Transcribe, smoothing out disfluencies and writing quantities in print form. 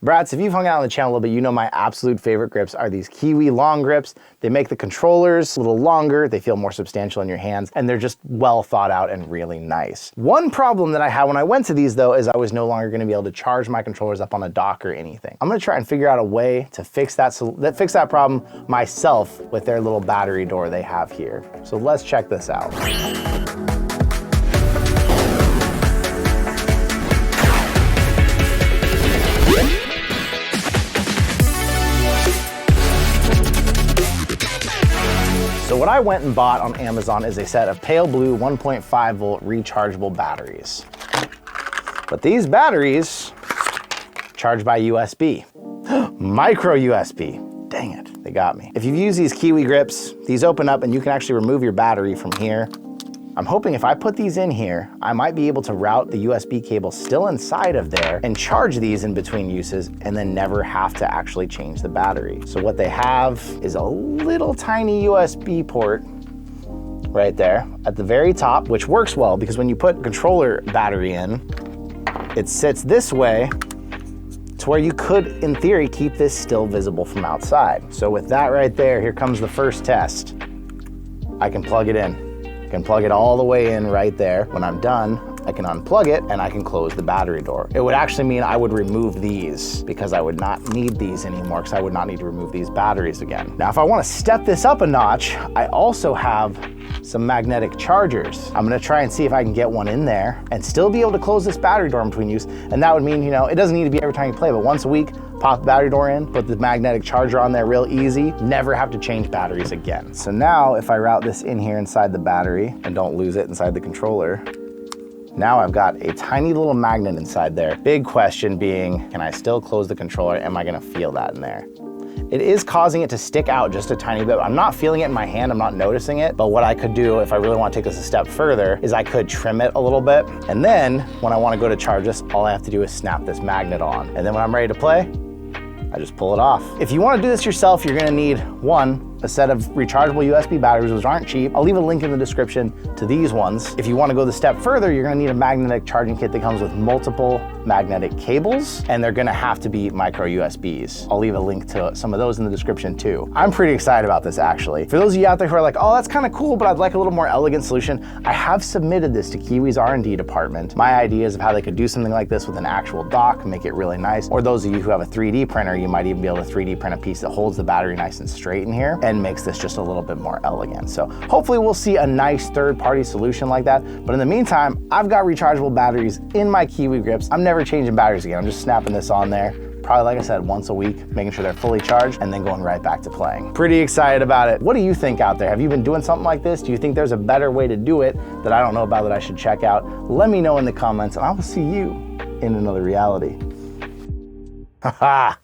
Brats, if you've hung out on the channel a little bit, you know my absolute favorite grips are these Kiwi long grips. They make the controllers a little longer, they feel more substantial in your hands, and they're just well thought out and really nice. One problem that I had when I went to these though is I was no longer gonna be able to charge my controllers up on a dock or anything. I'm gonna try and figure out a way to fix that problem myself with their little battery door they have here. So let's check this out. So what I went and bought on Amazon is a set of pale blue 1.5 volt rechargeable batteries. But these batteries charge by USB, micro USB. Dang it, they got me. If you've used these Kiwi grips, these open up and you can actually remove your battery from here. I'm hoping if I put these in here, I might be able to route the USB cable still inside of there and charge these in between uses and then never have to actually change the battery. So what they have is a little tiny USB port right there at the very top, which works well because when you put controller battery in, it sits this way to where you could, in theory, keep this still visible from outside. So with that right there, here comes the first test. I can plug it in. I can plug it all the way in right there. When I'm done, I can unplug it and I can close the battery door. It would actually mean I would remove these because I would not need these anymore because I would not need to remove these batteries again. Now, if I want to step this up a notch, I also have some magnetic chargers. I'm gonna try and see if I can get one in there and still be able to close this battery door in between use. And that would mean, you know, it doesn't need to be every time you play, but once a week, pop the battery door in, put the magnetic charger on there real easy, never have to change batteries again. So now if I route this in here inside the battery and don't lose it inside the controller, now I've got a tiny little magnet inside there. Big question being, can I still close the controller? Am I gonna feel that in there? It is causing it to stick out just a tiny bit. I'm not feeling it in my hand, I'm not noticing it, but what I could do if I really want to take this a step further is I could trim it a little bit, and then when I want to go to charge this, all I have to do is snap this magnet on. And then when I'm ready to play, I just pull it off. If you want to do this yourself, you're gonna need a set of rechargeable USB batteries, which aren't cheap. I'll leave a link in the description to these ones. If you want to go the step further, you're gonna need a magnetic charging kit that comes with multiple magnetic cables, and they're gonna have to be micro USBs. I'll leave a link to some of those in the description too. I'm pretty excited about this actually. For those of you out there who are like, oh, that's kind of cool, but I'd like a little more elegant solution, I have submitted this to Kiwi's R&D department. My ideas of how they could do something like this with an actual dock, make it really nice. Or those of you who have a 3D printer, you might even be able to 3D print a piece that holds the battery nice and straight in here and makes this just a little bit more elegant. So hopefully we'll see a nice third-party solution like that. But in the meantime, I've got rechargeable batteries in my Kiwi grips. I'm never changing batteries again. I'm just snapping this on there. Probably, like I said, once a week, making sure they're fully charged and then going right back to playing. Pretty excited about it. What do you think out there? Have you been doing something like this? Do you think there's a better way to do it that I don't know about that I should check out? Let me know in the comments and I will see you in another reality. Haha.